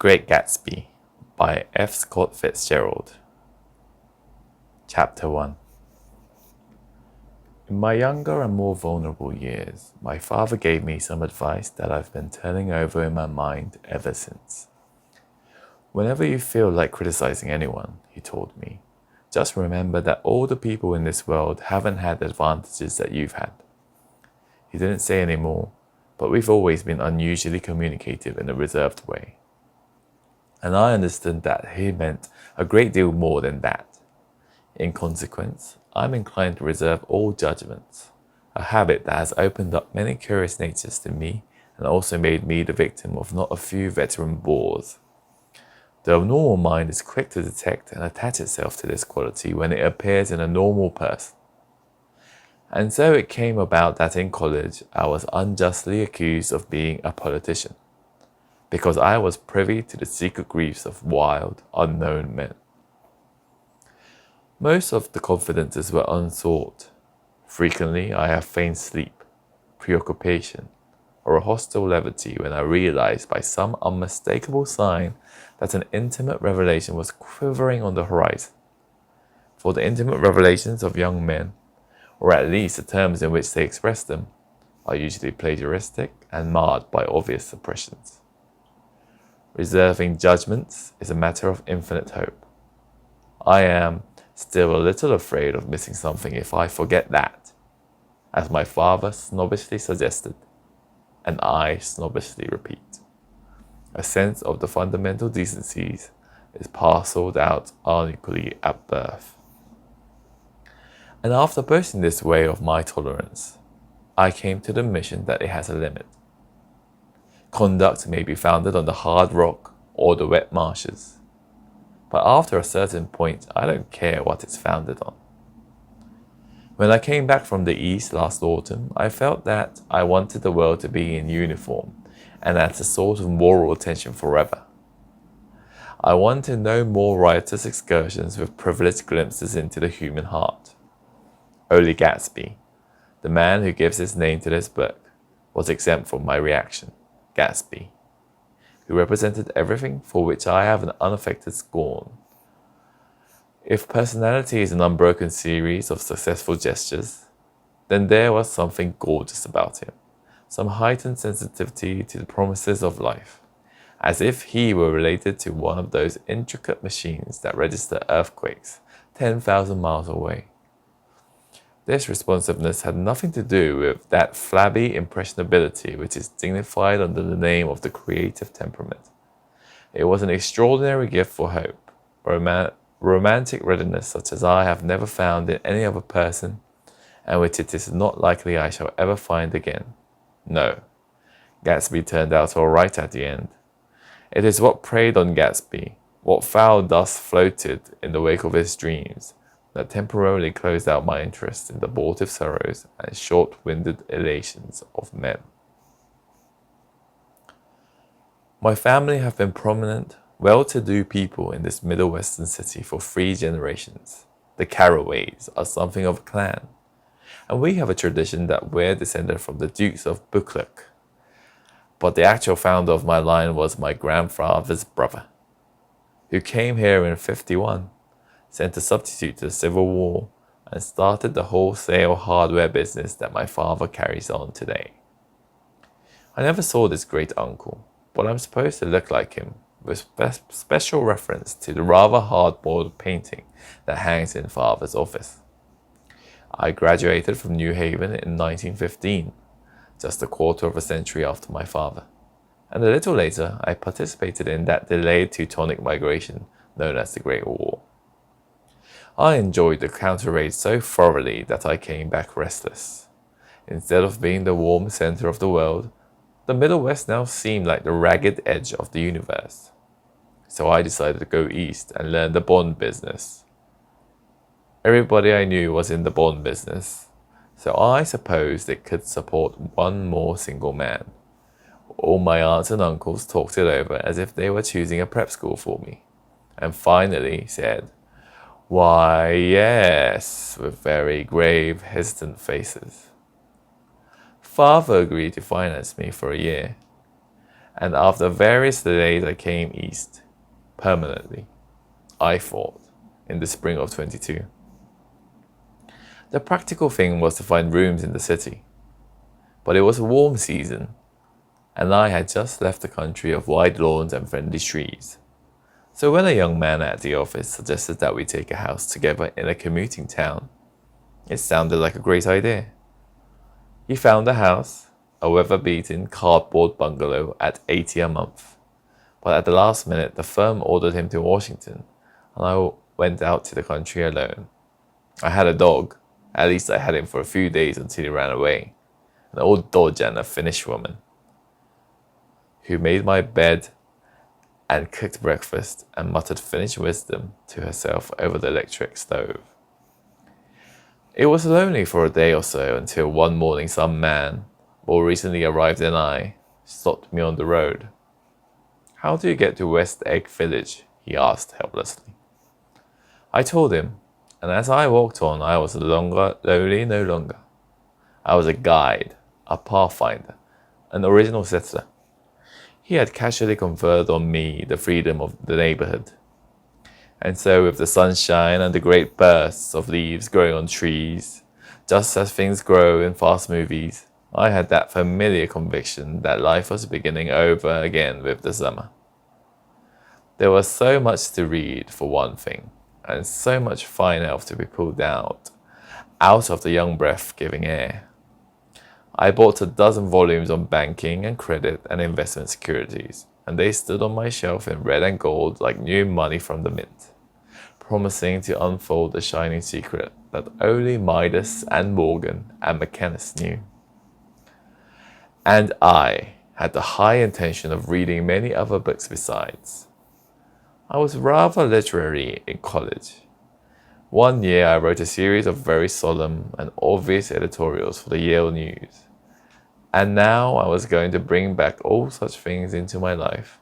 Great Gatsby by F. Scott Fitzgerald. Chapter 1. In my younger and more vulnerable years, my father gave me some advice that I've been turning over in my mind ever since. Whenever you feel like criticizing anyone, he told me, just remember that all the people in this world haven't had the advantages that you've had. He didn't say any more, but we've always been unusually communicative in a reserved way. And I understood that he meant a great deal more than that. In consequence, I'm inclined to reserve all judgments, a habit that has opened up many curious natures to me and also made me the victim of not a few veteran bores. The abnormal mind is quick to detect and attach itself to this quality when it appears in a normal person. And so it came about that in college I was unjustly accused of being a politician, because I was privy to the secret griefs of wild, unknown men. Most of the confidences were unsought. Frequently I have feigned sleep, preoccupation, or a hostile levity when I realized by some unmistakable sign that an intimate revelation was quivering on the horizon. For the intimate revelations of young men, or at least the terms in which they express them, are usually plagiaristic and marred by obvious suppressions. Reserving judgments is a matter of infinite hope. I am still a little afraid of missing something if I forget that, as my father snobbishly suggested, and I snobbishly repeat. A sense of the fundamental decencies is parcelled out unequally at birth. And after boasting this way of my tolerance, I came to the admission that it has a limit. Conduct may be founded on the hard rock or the wet marshes, but after a certain point, I don't care what it's founded on. When I came back from the East last autumn, I felt that I wanted the world to be in uniform and at a sort of moral attention forever. I wanted no more riotous excursions with privileged glimpses into the human heart. Only Gatsby, the man who gives his name to this book, was exempt from my reaction. Gatsby, who represented everything for which I have an unaffected scorn. If personality is an unbroken series of successful gestures, then there was something gorgeous about him, some heightened sensitivity to the promises of life, as if he were related to one of those intricate machines that register earthquakes 10,000 miles away. This responsiveness had nothing to do with that flabby impressionability which is dignified under the name of the creative temperament. It was an extraordinary gift for hope, romantic readiness such as I have never found in any other person, and which it is not likely I shall ever find again. No, Gatsby turned out all right at the end. It is what preyed on Gatsby, what foul dust floated in the wake of his dreams, that temporarily closed out my interest in the abortive sorrows and short-winded elations of men. My family have been prominent, well-to-do people in this Middle Western city for 3 generations. The Carraways are something of a clan, and we have a tradition that we're descended from the Dukes of Buccleuch. But the actual founder of my line was my grandfather's brother, who came here in '51, sent a substitute to the Civil War, and started the wholesale hardware business that my father carries on today. I never saw this great uncle, but I'm supposed to look like him, with special reference to the rather hard-boiled painting that hangs in father's office. I graduated from New Haven in 1915, just a quarter of a century after my father, and a little later I participated in that delayed Teutonic migration known as the Great War. I enjoyed the counter raid so thoroughly that I came back restless. Instead of being the warm center of the world, the Middle West now seemed like the ragged edge of the universe. So I decided to go east and learn the bond business. Everybody I knew was in the bond business, so I supposed it could support one more single man. All my aunts and uncles talked it over as if they were choosing a prep school for me, and finally said, "Why, yes," with very grave, hesitant faces. Father agreed to finance me for a year, And after various delays, I came east, permanently, I thought, in the spring of 22. The practical thing was to find rooms in the city. But it was a warm season, and I had just left the country of wide lawns and friendly trees. So when a young man at the office suggested that we take a house together in a commuting town, it sounded like a great idea. He found a house, a weather-beaten cardboard bungalow at $80 a month. But at the last minute, the firm ordered him to Washington, and I went out to the country alone. I had a dog. At least I had him for a few days until he ran away. An old dodge and a Finnish woman, who made my bed and cooked breakfast and muttered Finnish wisdom to herself over the electric stove. It was lonely for a day or so until one morning some man, more recently arrived than I, stopped me on the road. "How do you get to West Egg Village?" he asked helplessly. I told him, and as I walked on, I was lonely no longer. I was a guide, a pathfinder, an original settler. He had casually conferred on me the freedom of the neighborhood. And so with the sunshine and the great bursts of leaves growing on trees, just as things grow in fast movies, I had that familiar conviction that life was beginning over again with the summer. There was so much to read, for one thing, and so much fine elf to be pulled out of the young breath-giving air. I bought a dozen volumes on banking and credit and investment securities, and they stood on my shelf in red and gold like new money from the mint, promising to unfold the shining secret that only Midas and Morgan and McKennis knew. And I had the high intention of reading many other books besides. I was rather literary in college. One year I wrote a series of very solemn and obvious editorials for the Yale News. And now I was going to bring back all such things into my life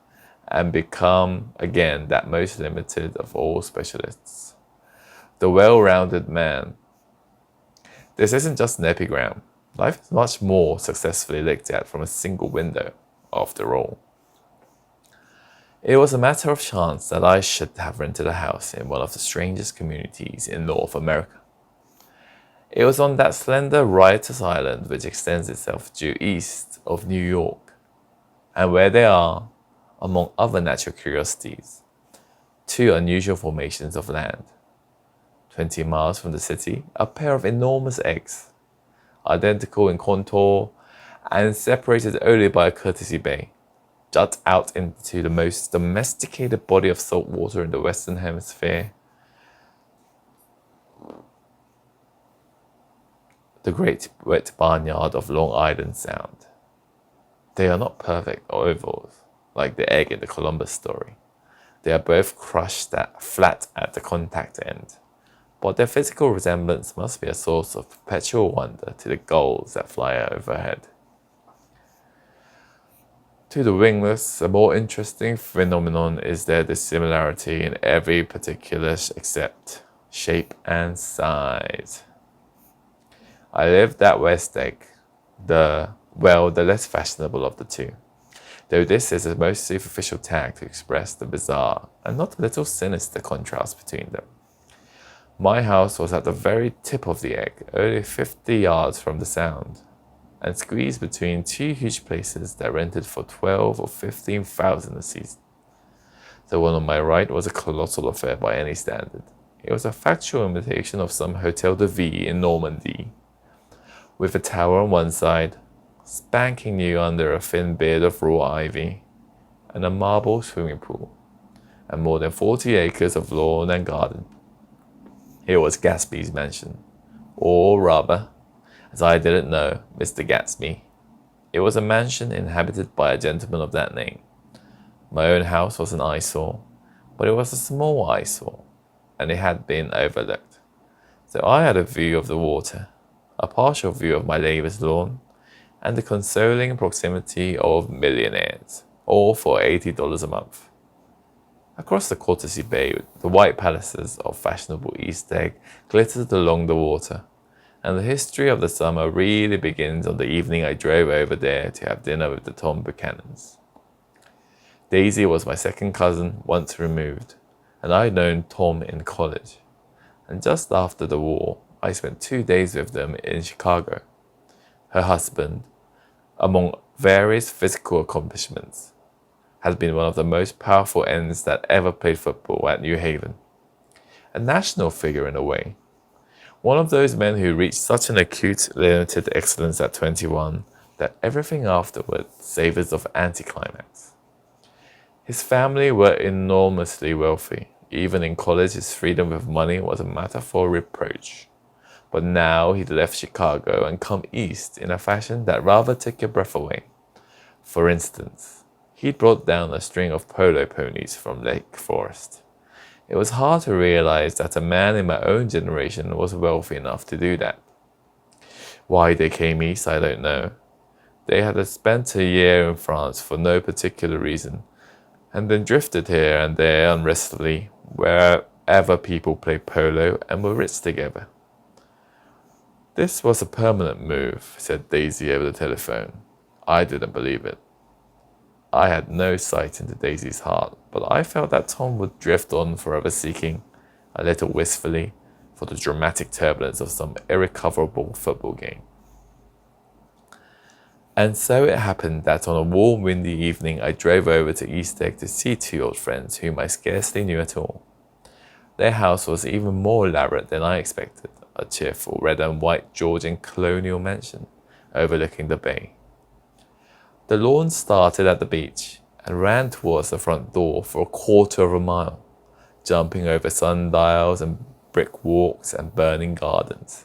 and become again that most limited of all specialists, the well-rounded man. This isn't just an epigram. Life is much more successfully looked at from a single window, after all. It was a matter of chance that I should have rented a house in one of the strangest communities in North America. It was on that slender, riotous island which extends itself due east of New York, and where there are, among other natural curiosities, two unusual formations of land. 20 miles from the city, a pair of enormous eggs, identical in contour and separated only by a courtesy bay, jut out into the most domesticated body of salt water in the Western Hemisphere, the great wet barnyard of Long Island Sound. They are not perfect ovals, like the egg in the Columbus story. They are both crushed flat at the contact end, but their physical resemblance must be a source of perpetual wonder to the gulls that fly overhead. To the wingless, a more interesting phenomenon is their dissimilarity in every particular except shape and size. I lived at West Egg, the less fashionable of the two, though this is a most superficial tag to express the bizarre and not a little sinister contrast between them. My house was at the very tip of the egg, only 50 yards from the Sound, and squeezed between two huge places that rented for $12,000 or $15,000 a season. The one on my right was a colossal affair by any standard. It was a factual imitation of some Hotel de Ville in Normandy, with a tower on one side, spanking new under a thin beard of raw ivy, and a marble swimming pool, and more than 40 acres of lawn and garden. It was Gatsby's mansion, or rather, as I didn't know, Mr. Gatsby. It was a mansion inhabited by a gentleman of that name. My own house was an eyesore, but it was a small eyesore, and it had been overlooked. So I had a view of the water, a partial view of my neighbor's lawn, and the consoling proximity of millionaires, all for $80 a month. Across the courtesy bay, the white palaces of fashionable East Egg glittered along the water, and the history of the summer really begins on the evening I drove over there to have dinner with the Buchanans. Daisy was my second cousin, once removed, and I'd known Tom in college. And just after the war, I spent 2 days with them in Chicago. Her husband, among various physical accomplishments, had been one of the most powerful ends that ever played football at New Haven. A national figure in a way. One of those men who reached such an acute, limited excellence at 21 that everything afterward savors of anticlimax. His family were enormously wealthy. Even in college, his freedom with money was a matter for reproach. But now he'd left Chicago and come east in a fashion that rather took your breath away. For instance, he'd brought down a string of polo ponies from Lake Forest. It was hard to realize that a man in my own generation was wealthy enough to do that. Why they came east, I don't know. They had spent a year in France for no particular reason, and then drifted here and there unrestingly wherever people played polo and were rich together. This was a permanent move, said Daisy over the telephone. I didn't believe it. I had no sight into Daisy's heart, but I felt that Tom would drift on forever seeking, a little wistfully, for the dramatic turbulence of some irrecoverable football game. And so it happened that on a warm, windy evening I drove over to East Egg to see 2 old friends whom I scarcely knew at all. Their house was even more elaborate than I expected, a cheerful red and white Georgian colonial mansion overlooking the bay. The lawn started at the beach and ran towards the front door for a quarter of a mile, jumping over sundials and brick walks and burning gardens.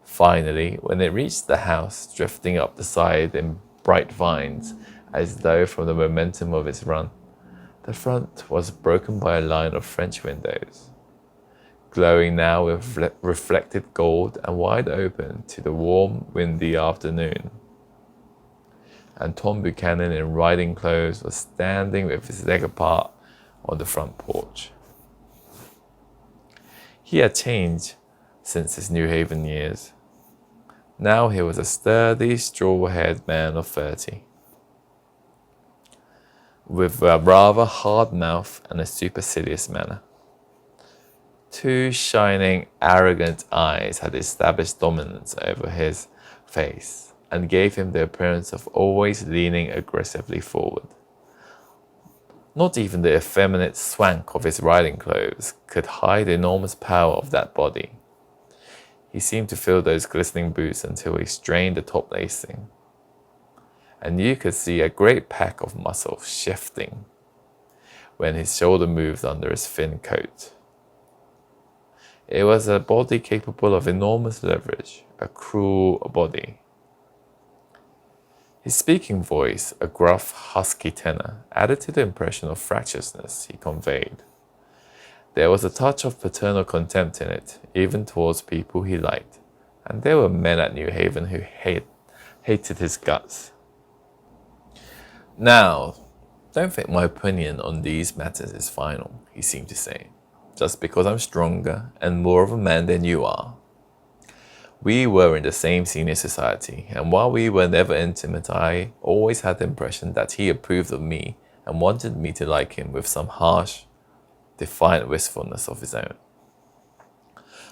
Finally, when it reached the house, drifting up the side in bright vines, as though from the momentum of its run, the front was broken by a line of French windows, glowing now with reflected gold and wide open to the warm, windy afternoon. And Tom Buchanan in riding clothes was standing with his leg apart on the front porch. He had changed since his New Haven years. Now he was a sturdy, straw-haired man of 30, with a rather hard mouth and a supercilious manner. 2 shining, arrogant eyes had established dominance over his face and gave him the appearance of always leaning aggressively forward. Not even the effeminate swank of his riding clothes could hide the enormous power of that body. He seemed to feel those glistening boots until he strained the top lacing, and you could see a great pack of muscle shifting when his shoulder moved under his thin coat. It was a body capable of enormous leverage, a cruel body. His speaking voice, a gruff, husky tenor, added to the impression of fractiousness he conveyed. There was a touch of paternal contempt in it, even towards people he liked, and there were men at New Haven who hated his guts. Now, don't think my opinion on these matters is final, he seemed to say, just because I'm stronger and more of a man than you are. We were in the same senior society, and while we were never intimate, I always had the impression that he approved of me and wanted me to like him with some harsh, defiant wistfulness of his own.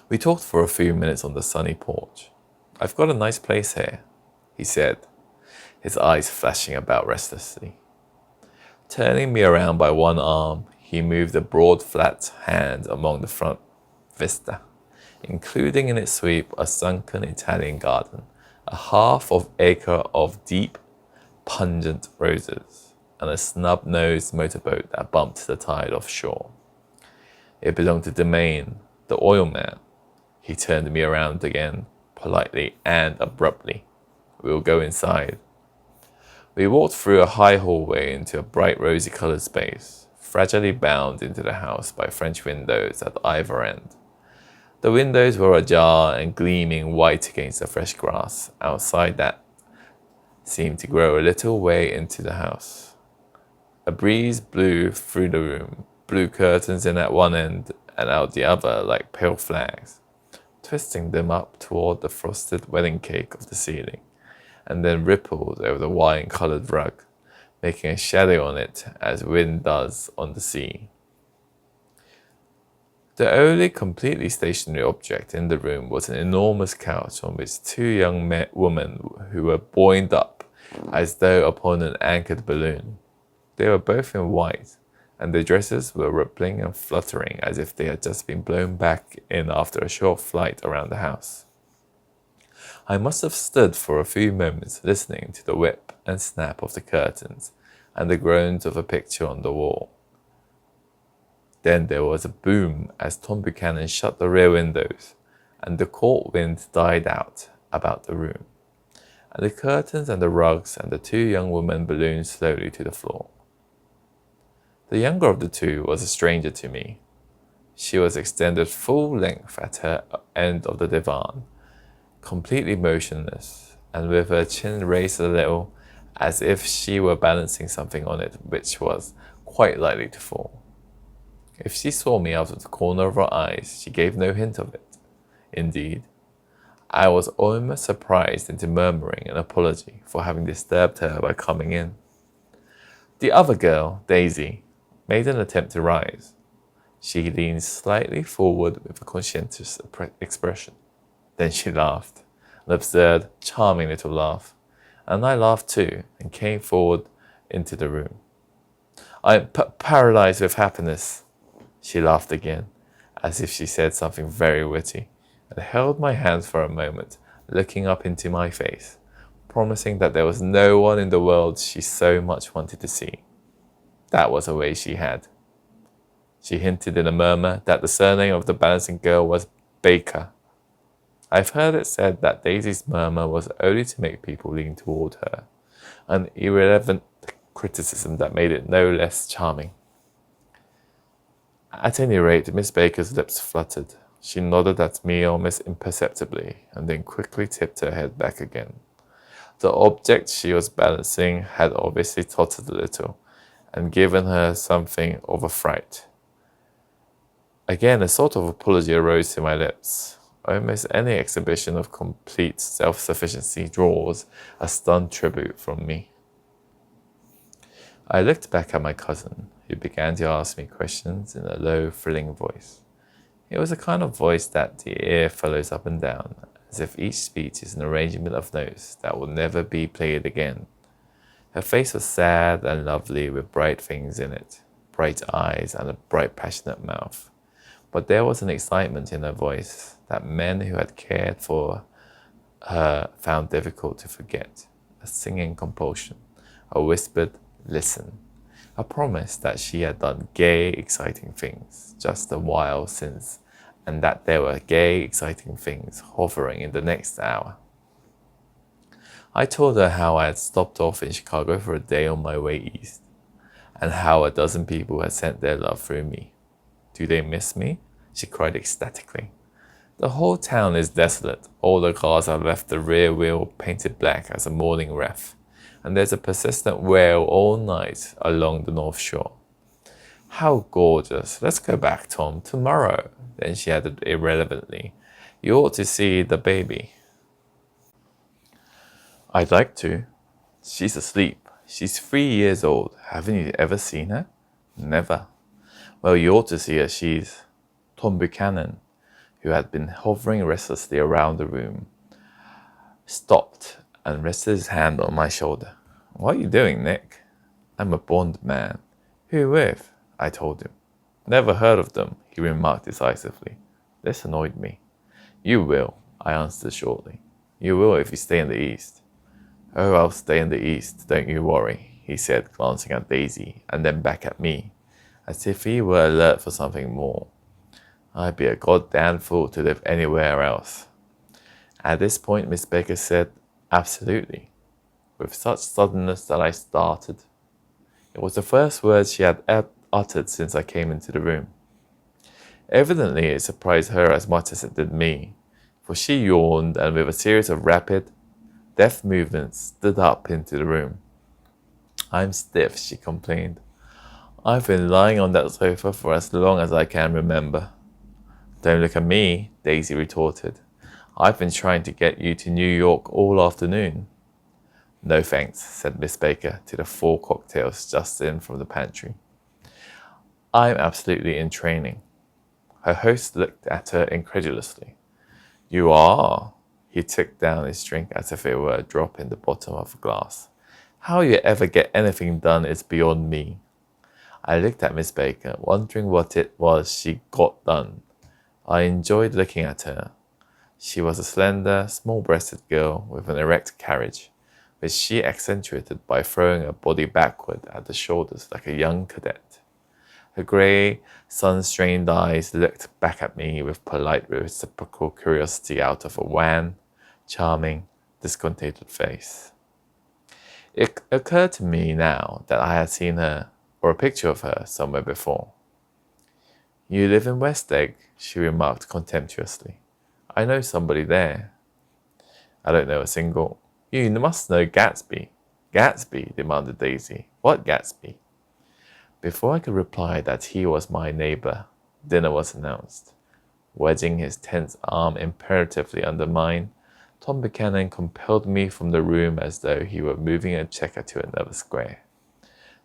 We talked for a few minutes on the sunny porch. I've got a nice place here, he said, his eyes flashing about restlessly. Turning me around by one arm, he moved a broad, flat hand along the front vista, including in its sweep a sunken Italian garden, a half-acre of deep, pungent roses, and a snub-nosed motorboat that bumped the tide offshore. It belonged to Domain, the oil man. He turned me around again, politely and abruptly. We'll go inside. We walked through a high hallway into a bright rosy-colored space, fragilely bound into the house by French windows at either end. The windows were ajar and gleaming white against the fresh grass outside that seemed to grow a little way into the house. A breeze blew through the room, blew curtains in at one end and out the other like pale flags, twisting them up toward the frosted wedding cake of the ceiling, and then rippled over the wine-colored rug, making a shadow on it as wind does on the sea. The only completely stationary object in the room was an enormous couch on which two young women who were buoyed up as though upon an anchored balloon. They were both in white, and their dresses were rippling and fluttering as if they had just been blown back in after a short flight around the house. I must have stood for a few moments listening to the whip and snap of the curtains and the groans of a picture on the wall. Then there was a boom as Tom Buchanan shut the rear windows, and the cold wind died out about the room, and the curtains and the rugs and the two young women ballooned slowly to the floor. The younger of the two was a stranger to me. She was extended full length at her end of the divan, completely motionless, and with her chin raised a little, as if she were balancing something on it which was quite likely to fall. If she saw me out of the corner of her eyes, she gave no hint of it. Indeed, I was almost surprised into murmuring an apology for having disturbed her by coming in. The other girl, Daisy, made an attempt to rise. She leaned slightly forward with a conscientious expression. Then she laughed, an absurd, charming little laugh, and I laughed too and came forward into the room. "I'm paralyzed with happiness," she laughed again, as if she said something very witty, and held my hand for a moment, looking up into my face, promising that there was no one in the world she so much wanted to see. That was a way she had. She hinted in a murmur that the surname of the balancing girl was Baker. I've heard it said that Daisy's murmur was only to make people lean toward her, an irrelevant criticism that made it no less charming. At any rate, Miss Baker's lips fluttered. She nodded at me almost imperceptibly, and then quickly tipped her head back again. The object she was balancing had obviously tottered a little, and given her something of a fright. Again, a sort of apology arose to my lips. Almost any exhibition of complete self-sufficiency draws a stunned tribute from me. I looked back at my cousin, who began to ask me questions in a low, thrilling voice. It was a kind of voice that the ear follows up and down, as if each speech is an arrangement of notes that will never be played again. Her face was sad and lovely, with bright things in it, bright eyes and a bright, passionate mouth. But there was an excitement in her voice that men who had cared for her found difficult to forget, a singing compulsion, a whispered listen, a promise that she had done gay, exciting things just a while since, and that there were gay, exciting things hovering in the next hour. I told her how I had stopped off in Chicago for a day on my way east, and how a dozen people had sent their love through me. "Do they miss me?" she cried ecstatically. "The whole town is desolate. All the cars have left the rear wheel painted black as a morning wreath, and there's a persistent wail all night along the North Shore. How gorgeous. Let's go back, Tom, tomorrow." Then she added irrelevantly, "You ought to see the baby." "I'd like to. She's asleep. She's 3 years old. Haven't you ever seen her?" "Never." "Well, you ought to see her. She's..." Tom Buchanan, who had been hovering restlessly around the room, stopped and rested his hand on my shoulder. "What are you doing, Nick?" "I'm a bond man." "Who with?" I told him. "Never heard of them," he remarked decisively. This annoyed me. "You will," I answered shortly. "You will if you stay in the East." "Oh, I'll stay in the East, don't you worry," he said, glancing at Daisy and then back at me, as if he were alert for something more. "I'd be a goddamn fool to live anywhere else." At this point, Miss Baker said, "Absolutely," with such suddenness that I started. It was the first word she had uttered since I came into the room. Evidently, it surprised her as much as it did me, for she yawned and with a series of rapid, deft movements stood up into the room. "I'm stiff," she complained. "I've been lying on that sofa for as long as I can remember." "Don't look at me," Daisy retorted. "I've been trying to get you to New York all afternoon." No thanks, said Miss Baker to the 4 cocktails just in from the pantry. I'm absolutely in training. Her host looked at her incredulously. You are? He ticked down his drink as if it were a drop in the bottom of a glass. How you ever get anything done is beyond me. I looked at Miss Baker, wondering what it was she got done. I enjoyed looking at her. She was a slender, small-breasted girl with an erect carriage, which she accentuated by throwing her body backward at the shoulders like a young cadet. Her grey, sun-strained eyes looked back at me with polite reciprocal curiosity out of a wan, charming, discontented face. It occurred to me now that I had seen her, or a picture of her, somewhere before. You live in West Egg, she remarked contemptuously. I know somebody there. I don't know a single. You must know Gatsby. Gatsby, demanded Daisy. What Gatsby? Before I could reply that he was my neighbor, dinner was announced. Wedging his tense arm imperatively under mine, Tom Buchanan compelled me from the room as though he were moving a checker to another square.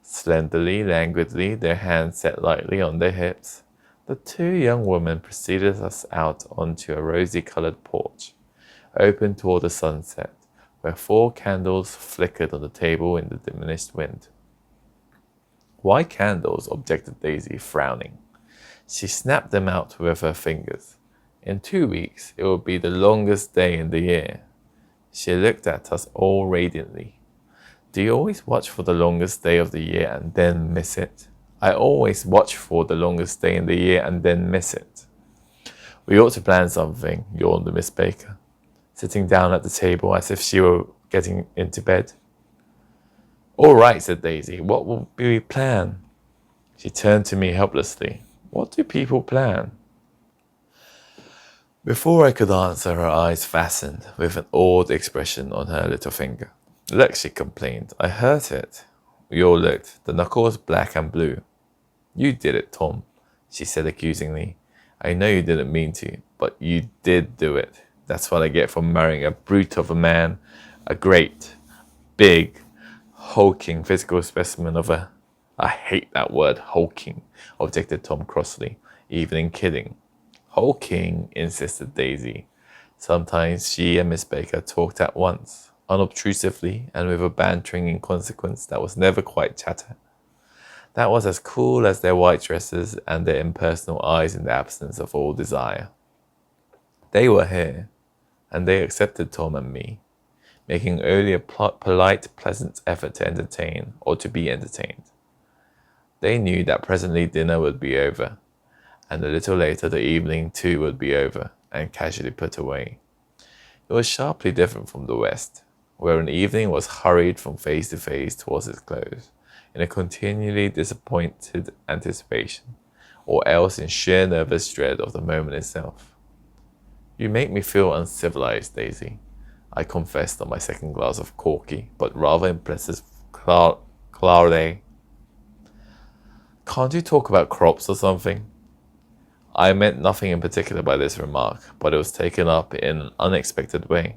Slenderly, languidly, their hands set lightly on their hips, the 2 young women preceded us out onto a rosy-colored porch, open toward the sunset, where 4 candles flickered on the table in the diminished wind. Why candles? Objected Daisy, frowning. She snapped them out with her fingers. In 2 weeks, it would be the longest day in the year. She looked at us all radiantly. Do you always watch for the longest day of the year and then miss it? I always watch for the longest day in the year and then miss it. We ought to plan something, yawned Miss Baker, sitting down at the table as if she were getting into bed. All right, said Daisy. What will we plan? She turned to me helplessly. What do people plan? Before I could answer, her eyes fastened with an awed expression on her little finger. Look, she complained. I hurt it. We all looked. The knuckle was black and blue. You did it, Tom, she said accusingly. I know you didn't mean to, but you did do it. That's what I get for marrying a brute of a man, a great, big, hulking physical specimen of a... I hate that word, hulking, objected Tom crossly, even in kidding. Hulking, insisted Daisy. Sometimes she and Miss Baker talked at once, unobtrusively and with a bantering inconsequence that was never quite chatter. That was as cool as their white dresses and their impersonal eyes in the absence of all desire. They were here, and they accepted Tom and me, making only a polite, pleasant effort to entertain or to be entertained. They knew that presently dinner would be over, and a little later the evening too would be over and casually put away. It was sharply different from the West, where an evening was hurried from face to face towards its close, in a continually disappointed anticipation, or else in sheer nervous dread of the moment itself. You make me feel uncivilized, Daisy, I confessed on my second glass of corky, but rather impressive claret. Can't you talk about crops or something? I meant nothing in particular by this remark, but it was taken up in an unexpected way.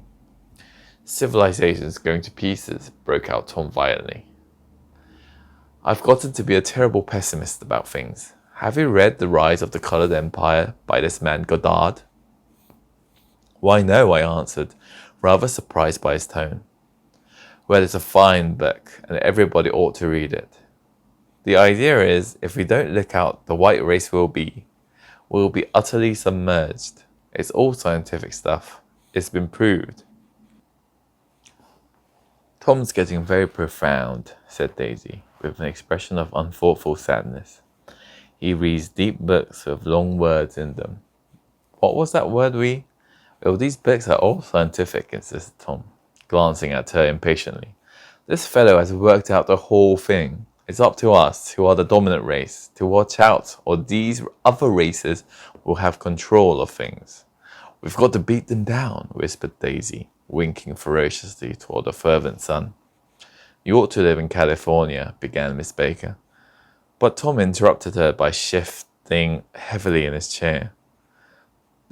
Civilization's going to pieces, broke out Tom violently. I've gotten to be a terrible pessimist about things. Have you read The Rise of the Colored Empire by this man Goddard? Why no, I answered, rather surprised by his tone. Well, it's a fine book, and everybody ought to read it. The idea is, if we don't look out, the white race will be utterly submerged. It's all scientific stuff. It's been proved. Tom's getting very profound, said Daisy, with an expression of unthoughtful sadness. He reads deep books with long words in them. What was that word Well, these books are all scientific, insisted Tom, glancing at her impatiently. This fellow has worked out the whole thing. It's up to us, who are the dominant race, to watch out, or these other races will have control of things. We've got to beat them down, whispered Daisy, winking ferociously toward her fervent son. You ought to live in California, began Miss Baker. But Tom interrupted her by shifting heavily in his chair.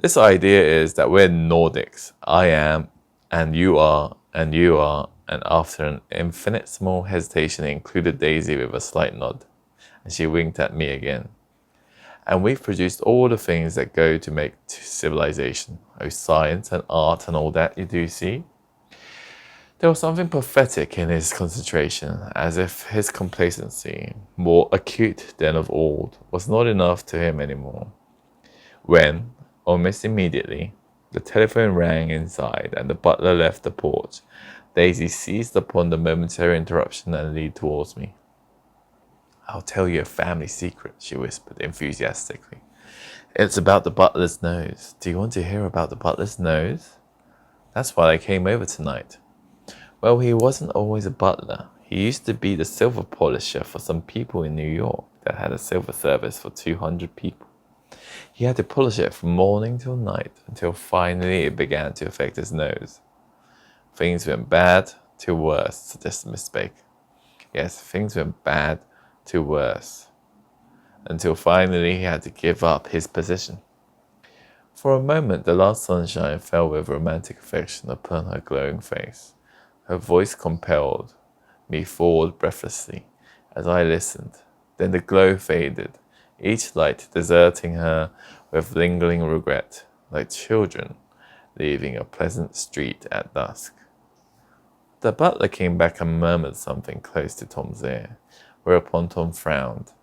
This idea is that we're Nordics. I am, and you are, and you are, and after an infinitesimal hesitation, included Daisy with a slight nod, and she winked at me again. And we've produced all the things that go to make civilization. Oh, science and art and all that, you do see? There was something pathetic in his concentration, as if his complacency, more acute than of old, was not enough to him anymore. When, almost immediately, the telephone rang inside and the butler left the porch, Daisy seized upon the momentary interruption and leaned towards me. "I'll tell you a family secret," she whispered enthusiastically. "It's about the butler's nose. Do you want to hear about the butler's nose? That's why I came over tonight. Well, he wasn't always a butler. He used to be the silver polisher for some people in New York that had a silver service for 200 people. He had to polish it from morning till night until finally it began to affect his nose. Things went bad to worse," suggested Miss Baker. "Yes, things went bad to worse, until finally he had to give up his position." For a moment, the last sunshine fell with romantic affection upon her glowing face. Her voice compelled me forward breathlessly as I listened. Then the glow faded, each light deserting her with lingering regret, like children leaving a pleasant street at dusk. The butler came back and murmured something close to Tom's ear, whereupon Tom frowned,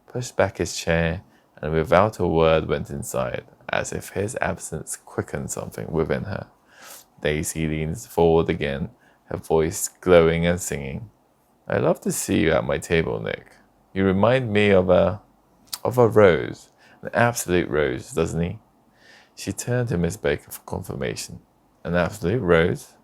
pushed back his chair, and without a word went inside, as if his absence quickened something within her. Daisy leaned forward again, her voice glowing and singing. "I love to see you at my table, Nick. You remind me of a rose, an absolute rose, doesn't he?" She turned to Miss Baker for confirmation. "An absolute rose?"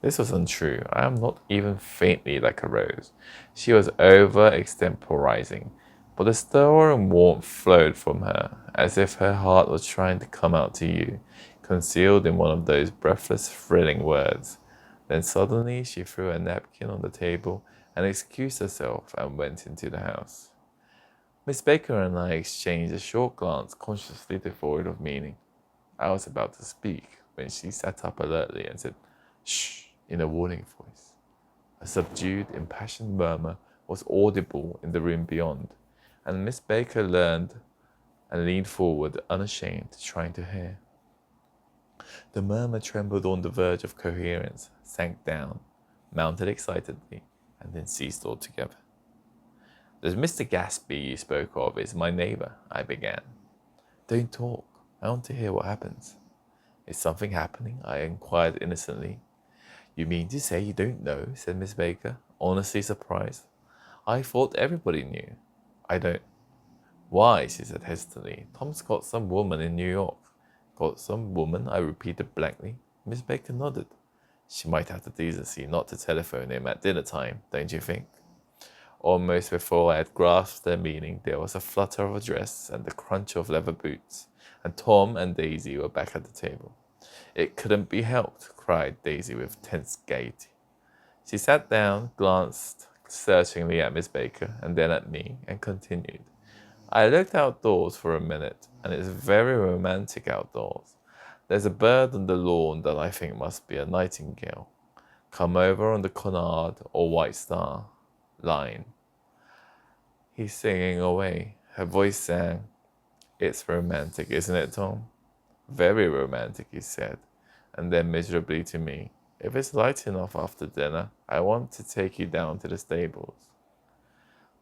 This was untrue. I am not even faintly like a rose. She was over-extemporizing, but a stirring warmth flowed from her, as if her heart was trying to come out to you, concealed in one of those breathless, thrilling words. Then suddenly she threw a napkin on the table and excused herself and went into the house. Miss Baker and I exchanged a short glance, consciously devoid of meaning. I was about to speak when she sat up alertly and said, "Shh," in a warning voice. A subdued, impassioned murmur was audible in the room beyond, and Miss Baker leaned forward, unashamed, trying to hear. The murmur trembled on the verge of coherence, sank down, mounted excitedly, and then ceased altogether. "The Mr. Gatsby you spoke of is my neighbor," I began. "Don't talk. I want to hear what happens." "Is something happening?" I inquired innocently. "You mean to say you don't know?" said Miss Baker, honestly surprised. "I thought everybody knew." "I don't." "Why," she said hesitantly, "Tom's got some woman in New York." "Got some woman?" I repeated blankly. Miss Baker nodded. "She might have the decency not to telephone him at dinner time, don't you think?" Almost before I had grasped their meaning, there was a flutter of a dress and the crunch of leather boots, and Tom and Daisy were back at the table. "It couldn't be helped," cried Daisy with tense gaiety. She sat down, glanced searchingly at Miss Baker and then at me, and continued. "I looked outdoors for a minute, and it's very romantic outdoors. There's a bird on the lawn that I think must be a nightingale, come over on the Cunard or White Star line. He's singing away." Her voice sang. "It's romantic, isn't it, Tom?" "Very romantic," he said, and then miserably to me, "If it's light enough after dinner, I want to take you down to the stables."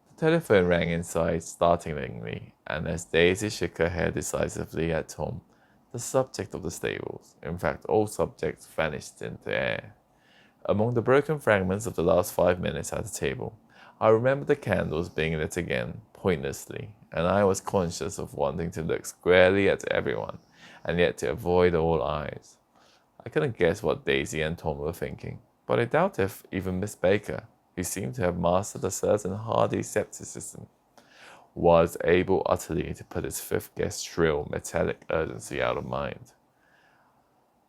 The telephone rang inside startlingly, and as Daisy shook her head decisively at Tom, the subject of the stables, in fact all subjects, vanished into air. Among the broken fragments of the last 5 minutes at the table, I remember the candles being lit again, pointlessly, and I was conscious of wanting to look squarely at everyone, and yet to avoid all eyes. I couldn't guess what Daisy and Tom were thinking, but I doubt if even Miss Baker, who seemed to have mastered a certain hardy scepticism, was able utterly to put its fifth guest's shrill, metallic urgency out of mind.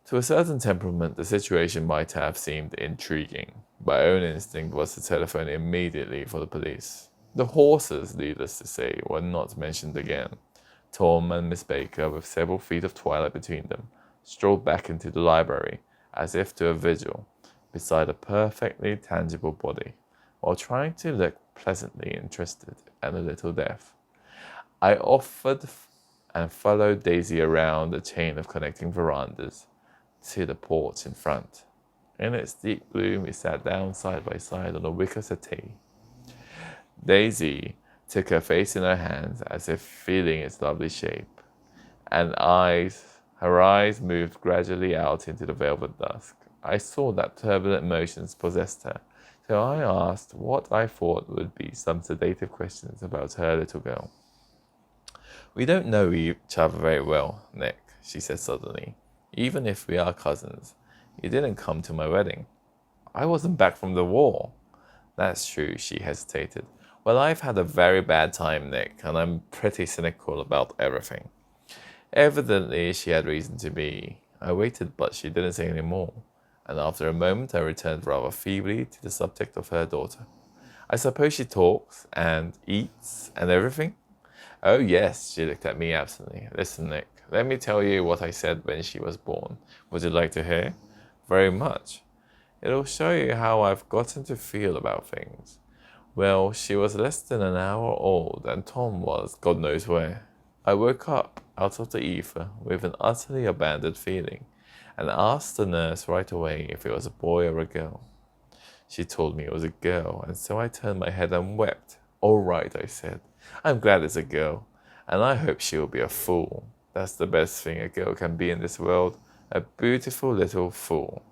To a certain temperament, the situation might have seemed intriguing. My own instinct was to telephone immediately for the police. The horses, needless to say, were not mentioned again. Tom and Miss Baker, with several feet of twilight between them, strolled back into the library, as if to a vigil, beside a perfectly tangible body, while trying to look pleasantly interested and a little deaf. I offered and followed Daisy around a chain of connecting verandas to the porch in front. In its deep gloom, we sat down side by side on a wicker settee. Daisy took her face in her hands as if feeling its lovely shape, and her eyes moved gradually out into the velvet dusk. I saw that turbulent emotions possessed her, so I asked what I thought would be some sedative questions about her little girl. "We don't know each other very well, Nick," she said suddenly. "Even if we are cousins, you didn't come to my wedding." "I wasn't back from the war." "That's true," she hesitated. "Well, I've had a very bad time, Nick, and I'm pretty cynical about everything." Evidently, she had reason to be. I waited, but she didn't say any more, and after a moment I returned rather feebly to the subject of her daughter. "I suppose she talks, and eats, and everything?" "Oh, yes," she looked at me absently. "Listen, Nick, let me tell you what I said when she was born. Would you like to hear?" "Very much." "It'll show you how I've gotten to feel about things. Well, she was less than an hour old, and Tom was God knows where. I woke up out of the ether with an utterly abandoned feeling, and asked the nurse right away if it was a boy or a girl. She told me it was a girl, and so I turned my head and wept. 'All right,' I said. 'I'm glad it's a girl, and I hope she'll be a fool. That's the best thing a girl can be in this world, a beautiful little fool.'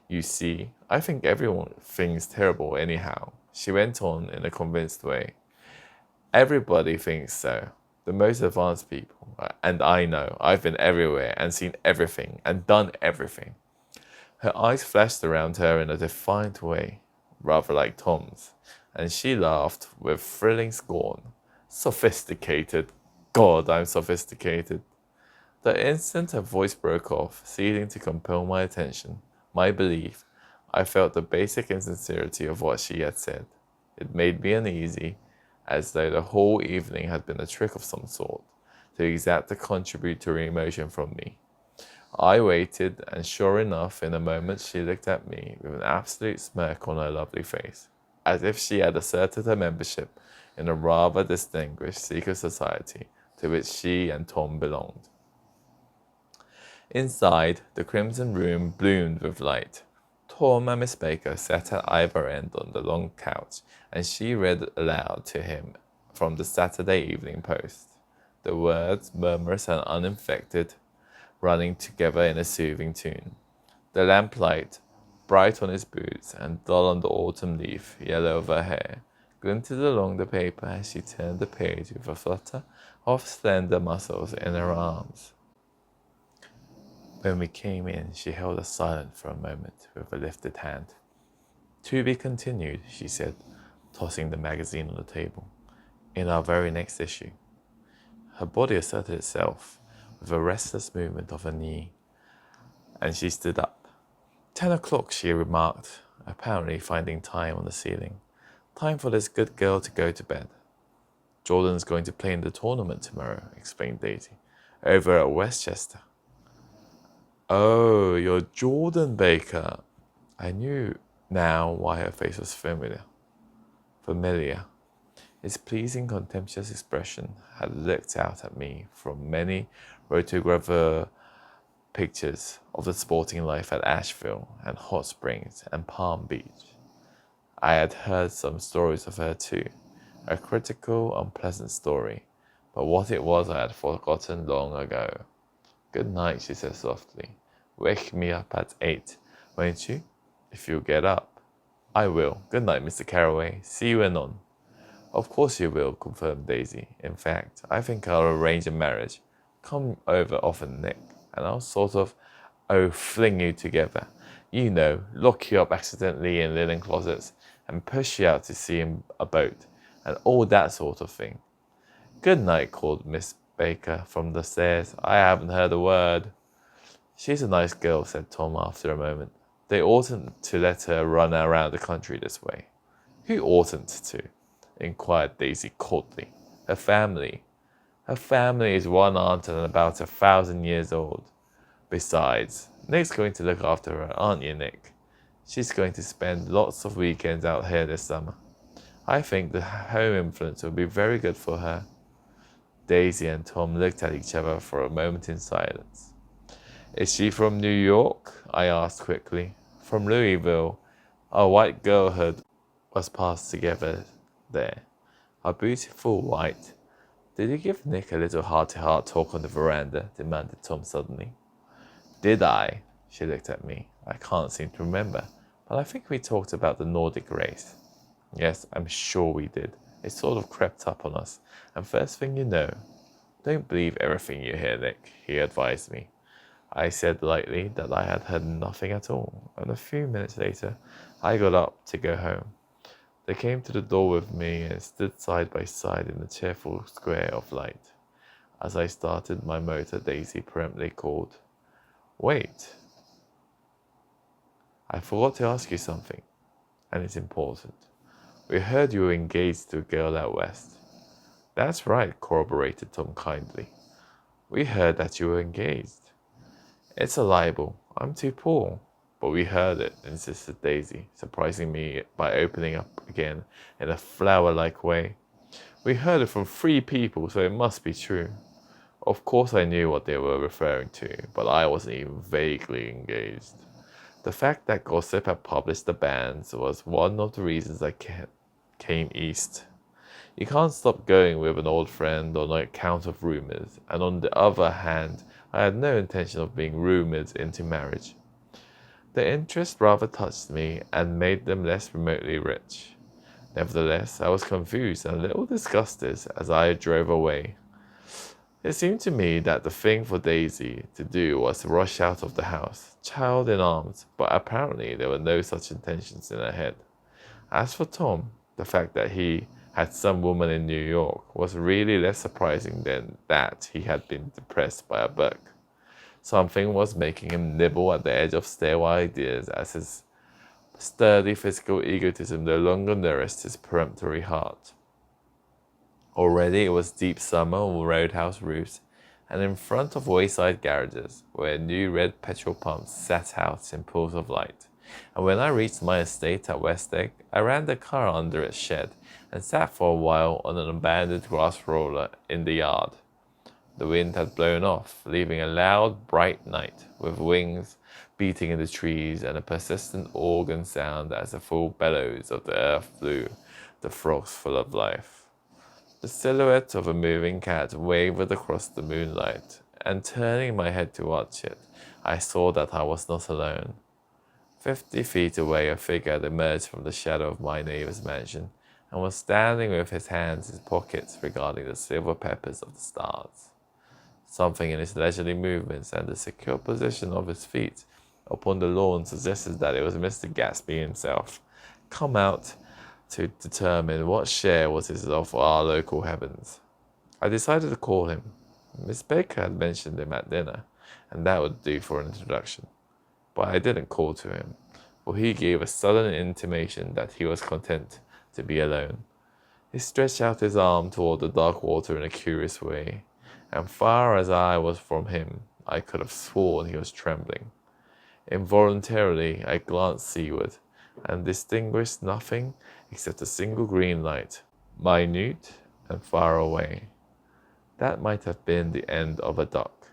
You see, I think everything's terrible anyhow," she went on in a convinced way. "Everybody thinks so. The most advanced people. And I know. I've been everywhere and seen everything and done everything." Her eyes flashed around her in a defiant way, rather like Tom's, and she laughed with thrilling scorn. "Sophisticated! God, I'm sophisticated." The instant her voice broke off, ceasing to compel my attention, my belief, I felt the basic insincerity of what she had said. It made me uneasy, as though the whole evening had been a trick of some sort, to exact a contributory emotion from me. I waited, and sure enough, in a moment she looked at me with an absolute smirk on her lovely face, as if she had asserted her membership in a rather distinguished secret society to which she and Tom belonged. Inside, the crimson room bloomed with light. Tom and Miss Baker sat at either end on the long couch, and she read aloud to him from the Saturday Evening Post, the words, murmurous and uninflected, running together in a soothing tune. The lamplight, bright on his boots and dull on the autumn leaf yellow of her hair, glinted along the paper as she turned the page with a flutter of slender muscles in her arms. When we came in, she held us silent for a moment with a lifted hand. "To be continued," she said, tossing the magazine on the table, "in our very next issue." Her body asserted itself with a restless movement of her knee, and she stood up. 10 o'clock, she remarked, apparently finding time on the ceiling. "Time for this good girl to go to bed." "Jordan's going to play in the tournament tomorrow," explained Daisy, "over at Westchester." "Oh, you're Jordan Baker." I knew now why her face was familiar. Its pleasing, contemptuous expression had looked out at me from many rotogravure pictures of the sporting life at Asheville and Hot Springs and Palm Beach. I had heard some stories of her too, a critical, unpleasant story, but what it was I had forgotten long ago. "Good night," she said softly. "Wake me up at 8, won't you? If you'll get up." "I will. Good night, Mr. Carraway. See you anon." "Of course you will," confirmed Daisy. "In fact, I think I'll arrange a marriage. Come over often, Nick, and I'll fling you together. You know, lock you up accidentally in linen closets and push you out to sea in a boat, and all that sort of thing." "Good night," called Miss Baker from the stairs. "I haven't heard a word." "She's a nice girl," said Tom after a moment. "They oughtn't to let her run around the country this way." "Who oughtn't to?" inquired Daisy coldly. "Her family. Her family is one aunt and about 1,000 years old. Besides, Nick's going to look after her, aren't you, Nick? She's going to spend lots of weekends out here this summer. I think the home influence will be very good for her. Daisy and Tom looked at each other for a moment in silence. Is she from New York? I asked quickly. From Louisville. Our white girlhood was passed together there. A beautiful white. Did you give Nick a little heart-to-heart talk on the veranda? Demanded Tom suddenly. Did I? She looked at me. I can't seem to remember, but I think we talked about the Nordic race. Yes, I'm sure we did. It sort of crept up on us, and first thing you know, don't believe everything you hear, Nick, he advised me. I said lightly that I had heard nothing at all, and a few minutes later, I got up to go home. They came to the door with me and stood side by side in the cheerful square of light. As I started my motor, Daisy promptly called, Wait! I forgot to ask you something, and it's important. We heard you were engaged to a girl out west. That's right, corroborated Tom kindly. We heard that you were engaged. It's a libel. I'm too poor. But we heard it, insisted Daisy, surprising me by opening up again in a flower-like way. We heard it from 3 people, so it must be true. Of course I knew what they were referring to, but I wasn't even vaguely engaged. The fact that gossip had published the banns was one of the reasons I came east. You can't stop going with an old friend on account of rumors, and on the other hand, I had no intention of being rumored into marriage. The interest rather touched me and made them less remotely rich. Nevertheless, I was confused and a little disgusted as I drove away. It seemed to me that the thing for Daisy to do was to rush out of the house, child in arms, but apparently there were no such intentions in her head. As for Tom, the fact that he had some woman in New York was really less surprising than that he had been depressed by a book. Something was making him nibble at the edge of stale ideas as his sturdy physical egotism no longer nourished his peremptory heart. Already it was deep summer on roadhouse roofs, and in front of wayside garages, where new red petrol pumps sat out in pools of light. And when I reached my estate at West Egg, I ran the car under its shed and sat for a while on an abandoned grass roller in the yard. The wind had blown off, leaving a loud, bright night, with wings beating in the trees and a persistent organ sound as the full bellows of the earth blew, the frogs full of life. The silhouette of a moving cat wavered across the moonlight, and turning my head to watch it, I saw that I was not alone. 50 feet away, a figure had emerged from the shadow of my neighbor's mansion, and was standing with his hands in his pockets regarding the silver peppers of the stars. Something in his leisurely movements and the secure position of his feet upon the lawn suggested that it was Mr. Gatsby himself, come out to determine what share was his of our local heavens. I decided to call him. Miss Baker had mentioned him at dinner, and that would do for an introduction. But I didn't call to him, for he gave a sudden intimation that he was content to be alone. He stretched out his arm toward the dark water in a curious way, and far as I was from him, I could have sworn he was trembling. Involuntarily, I glanced seaward, and distinguished nothing except a single green light, minute and far away. That might have been the end of a dock.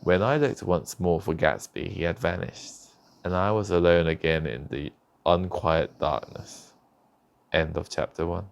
When I looked once more for Gatsby, he had vanished, and I was alone again in the unquiet darkness. End of chapter 1.